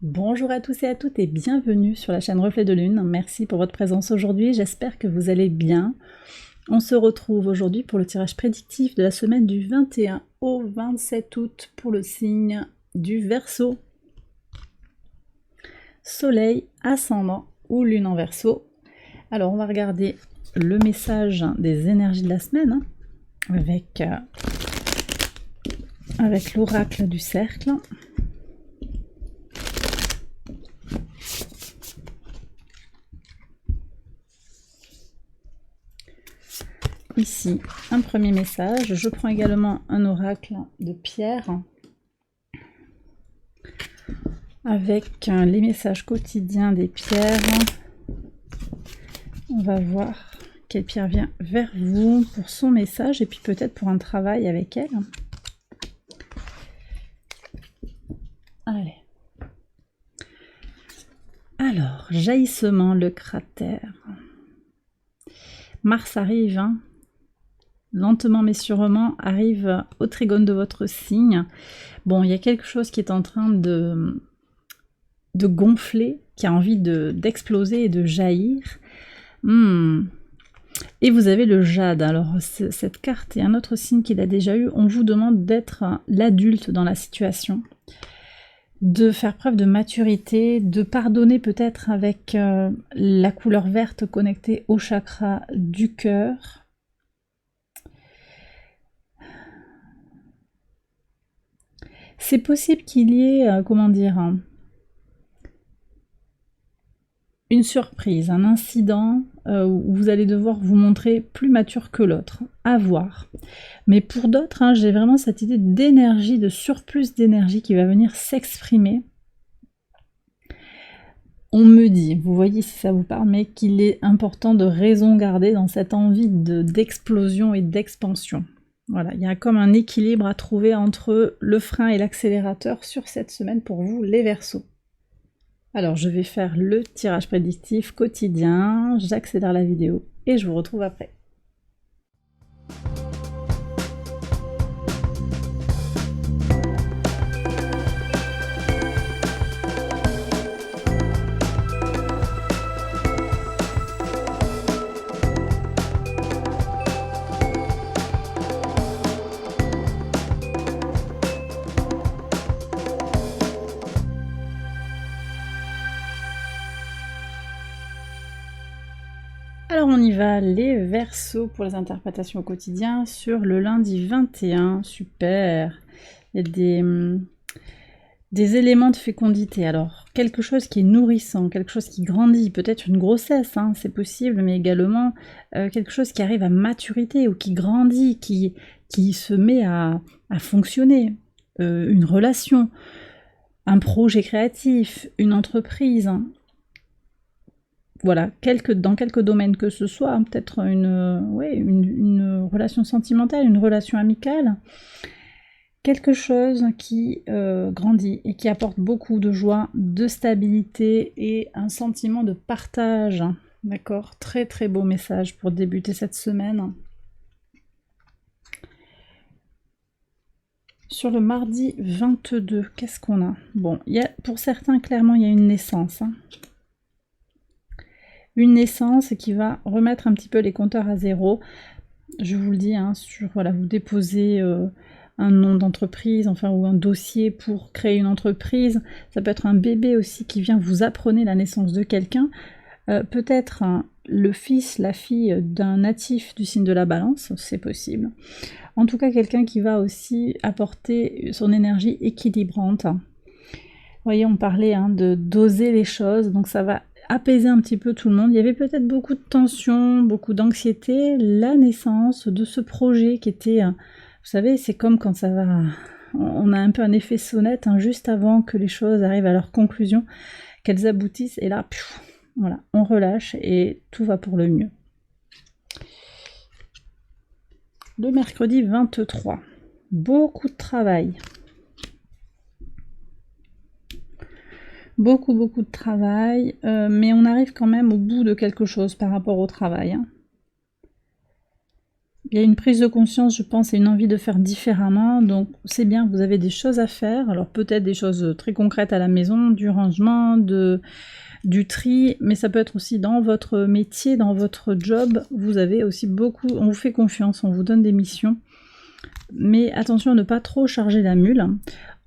Bonjour à tous et à toutes et bienvenue sur la chaîne Reflet de Lune. Merci pour votre présence aujourd'hui, j'espère que vous allez bien. On se retrouve aujourd'hui pour le tirage prédictif de la semaine du 21 au 27 août pour le signe du Verseau. Soleil, ascendant ou lune en Verseau. Alors on va regarder le message des énergies de la semaine avec l'oracle du cercle. Ici, un premier message. Je prends également un oracle de pierre avec les messages quotidiens des pierres. On va voir quelle pierre vient vers vous pour son message et puis peut-être pour un travail avec elle. Allez. Alors, jaillissement, le cratère. Mars arrive, hein. Lentement mais sûrement arrive au trigone de votre signe. Bon, il y a quelque chose qui est en train de gonfler, qui a envie d'exploser et de jaillir. Et vous avez le jade. Alors cette carte et un autre signe qu'il a déjà eu, on vous demande d'être l'adulte dans la situation, de faire preuve de maturité, de pardonner peut-être avec la couleur verte connectée au chakra du cœur. C'est possible qu'il y ait, une surprise, un incident où vous allez devoir vous montrer plus mature que l'autre, à voir. Mais pour d'autres, hein, j'ai vraiment cette idée d'énergie, de surplus d'énergie qui va venir s'exprimer. On me dit, vous voyez si ça vous parle, mais qu'il est important de raison garder dans cette envie d'explosion et d'expansion. Voilà, il y a comme un équilibre à trouver entre le frein et l'accélérateur sur cette semaine pour vous, les Verseaux. Alors, je vais faire le tirage prédictif quotidien, j'accélère la vidéo et je vous retrouve après. Alors on y va, les Verseaux pour les interprétations au quotidien sur le lundi 21, super. Il y a des éléments de fécondité, alors quelque chose qui est nourrissant, quelque chose qui grandit, peut-être une grossesse, hein, c'est possible, mais également quelque chose qui arrive à maturité ou qui grandit, qui se met à fonctionner, une relation, un projet créatif, une entreprise, hein. Voilà, dans quelques domaines que ce soit, hein, peut-être une relation sentimentale, une relation amicale, quelque chose qui grandit et qui apporte beaucoup de joie, de stabilité et un sentiment de partage. D'accord, très très beau message pour débuter cette semaine. Sur le mardi 22, qu'est-ce qu'on a? Bon, pour certains, clairement, il y a une naissance, hein. Une naissance qui va remettre un petit peu les compteurs à zéro. Je vous le dis, hein, vous déposez un nom d'entreprise, ou un dossier pour créer une entreprise. Ça peut être un bébé aussi qui vient vous apprendre la naissance de quelqu'un. Peut-être le fils, la fille d'un natif du signe de la Balance, c'est possible. En tout cas, quelqu'un qui va aussi apporter son énergie équilibrante. Vous voyez, on parlait de doser les choses, donc ça va apaiser un petit peu tout le monde. Il y avait peut-être beaucoup de tension, beaucoup d'anxiété. La naissance de ce projet qui était, vous savez, c'est comme quand ça va, on a un peu un effet sonnette, hein, juste avant que les choses arrivent à leur conclusion, qu'elles aboutissent, et là, voilà, on relâche et tout va pour le mieux. Le mercredi 23, beaucoup de travail. Beaucoup de travail, mais on arrive quand même au bout de quelque chose par rapport au travail, hein. il y a une prise de conscience, je pense, et une envie de faire différemment, donc c'est bien, vous avez des choses à faire, alors peut-être des choses très concrètes à la maison, du rangement, du tri, mais ça peut être aussi dans votre métier, dans votre job, vous avez aussi beaucoup, on vous fait confiance, on vous donne des missions, mais attention à ne pas trop charger la mule.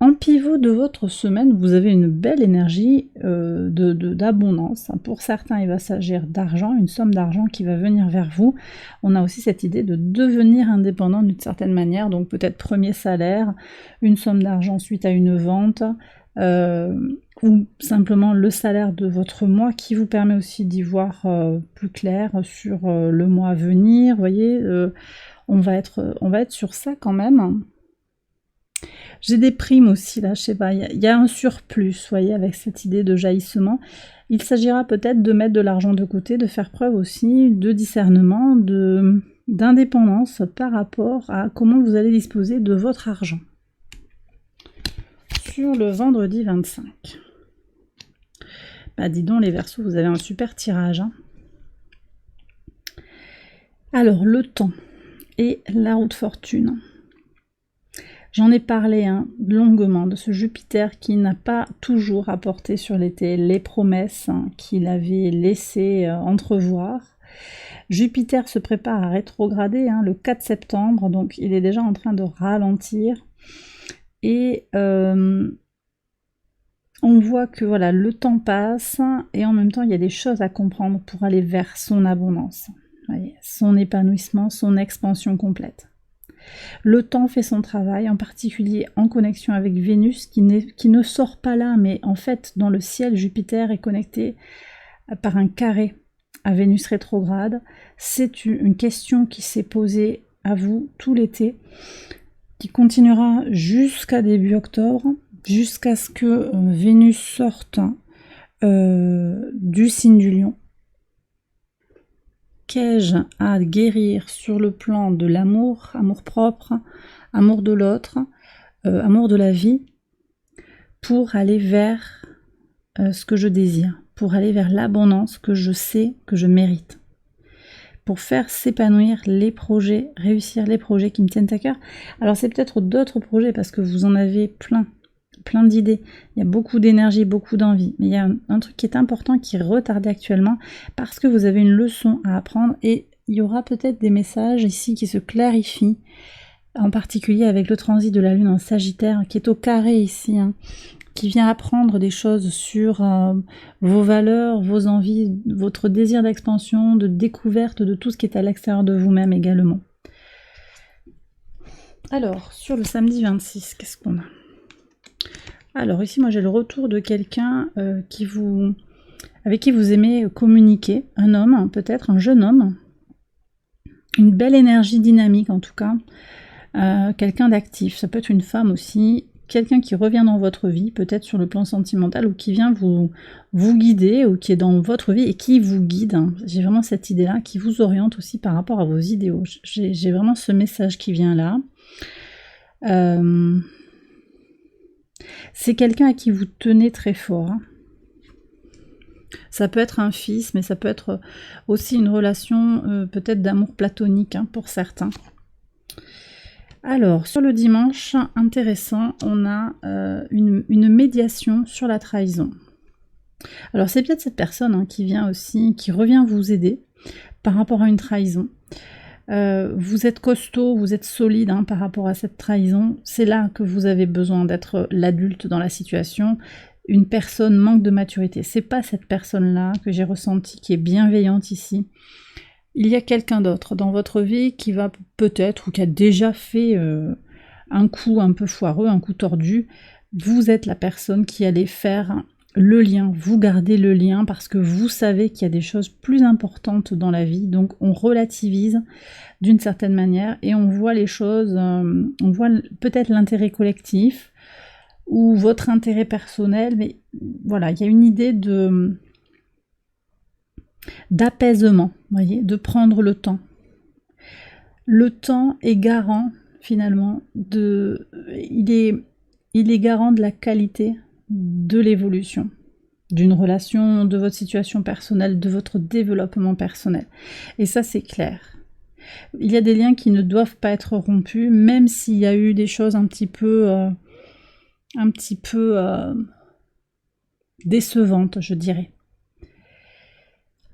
En pivot de votre semaine, vous avez une belle énergie d'abondance. Pour certains, il va s'agir d'argent, une somme d'argent qui va venir vers vous. On a aussi cette idée de devenir indépendant d'une certaine manière, donc peut-être premier salaire, une somme d'argent suite à une vente, ou simplement le salaire de votre mois qui vous permet aussi d'y voir plus clair sur le mois à venir. Vous voyez, on va être sur ça quand même. J'ai des primes aussi, là, je sais pas, il y a un surplus, vous voyez, avec cette idée de jaillissement. Il s'agira peut-être de mettre de l'argent de côté, de faire preuve aussi de discernement, d'indépendance par rapport à comment vous allez disposer de votre argent. Sur le vendredi 25. Bah dis donc les Verseaux, vous avez un super tirage. Hein. Alors, le temps et la roue de fortune. J'en ai parlé longuement de ce Jupiter qui n'a pas toujours apporté sur l'été les promesses qu'il avait laissées entrevoir. Jupiter se prépare à rétrograder le 4 septembre, donc il est déjà en train de ralentir. Et on voit que voilà, le temps passe et en même temps il y a des choses à comprendre pour aller vers son abondance, voyez, son épanouissement, son expansion complète. Le temps fait son travail, en particulier en connexion avec Vénus, qui ne sort pas là, mais en fait, dans le ciel, Jupiter est connecté par un carré à Vénus rétrograde. C'est une question qui s'est posée à vous tout l'été, qui continuera jusqu'à début octobre, jusqu'à ce que Vénus sorte du signe du Lion. Qu'ai-je à guérir sur le plan de l'amour, amour propre, amour de l'autre, amour de la vie, pour aller vers ce que je désire, pour aller vers l'abondance que je sais que je mérite, pour faire s'épanouir les projets, réussir les projets qui me tiennent à cœur. Alors c'est peut-être d'autres projets parce que vous en avez plein d'idées, il y a beaucoup d'énergie, beaucoup d'envie, mais il y a un truc qui est important qui est retardé actuellement parce que vous avez une leçon à apprendre et il y aura peut-être des messages ici qui se clarifient, en particulier avec le transit de la Lune en Sagittaire qui est au carré ici, qui vient apprendre des choses sur vos valeurs, vos envies, votre désir d'expansion, de découverte de tout ce qui est à l'extérieur de vous-même également. Alors, sur le samedi 26, qu'est-ce qu'on a ? Alors ici, moi j'ai le retour de quelqu'un avec qui vous aimez communiquer, un homme, peut-être un jeune homme, une belle énergie dynamique en tout cas, quelqu'un d'actif, ça peut être une femme aussi, quelqu'un qui revient dans votre vie, peut-être sur le plan sentimental, ou qui vient vous guider, ou qui est dans votre vie et qui vous guide. J'ai vraiment cette idée-là, qui vous oriente aussi par rapport à vos idéaux. J'ai vraiment ce message qui vient là. C'est quelqu'un à qui vous tenez très fort. Ça peut être un fils, mais ça peut être aussi une relation peut-être d'amour platonique pour certains. Alors, sur le dimanche, intéressant, on a une médiation sur la trahison. Alors, c'est peut-être cette personne qui vient aussi, qui revient vous aider par rapport à une trahison. Vous êtes costaud, vous êtes solide par rapport à cette trahison. C'est là que vous avez besoin d'être l'adulte dans la situation. Une personne manque de maturité. C'est pas cette personne-là que j'ai ressentie qui est bienveillante ici. Il y a quelqu'un d'autre dans votre vie qui va peut-être ou qui a déjà fait un coup un peu foireux, un coup tordu. Vous êtes la personne qui allait faire le lien, vous gardez le lien parce que vous savez qu'il y a des choses plus importantes dans la vie, donc on relativise d'une certaine manière et on voit les choses, on voit peut-être l'intérêt collectif ou votre intérêt personnel, mais voilà, il y a une idée d'apaisement, voyez, de prendre le temps. Le temps est garant finalement il est garant de la qualité de l'évolution, d'une relation, de votre situation personnelle, de votre développement personnel. Et ça, c'est clair. Il y a des liens qui ne doivent pas être rompus, même s'il y a eu des choses un petit peu décevantes, je dirais.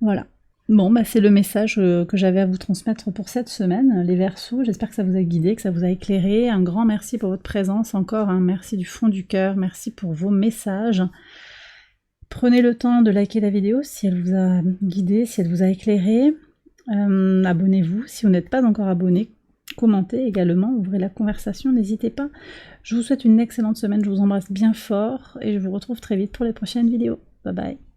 Voilà. Bon, bah c'est le message que j'avais à vous transmettre pour cette semaine, les Verseaux. J'espère que ça vous a guidé, que ça vous a éclairé. Un grand merci pour votre présence, encore un merci du fond du cœur. Merci pour vos messages. Prenez le temps de liker la vidéo si elle vous a guidé, si elle vous a éclairé. Abonnez-vous si vous n'êtes pas encore abonné. Commentez également, ouvrez la conversation, n'hésitez pas. Je vous souhaite une excellente semaine, je vous embrasse bien fort et je vous retrouve très vite pour les prochaines vidéos. Bye bye.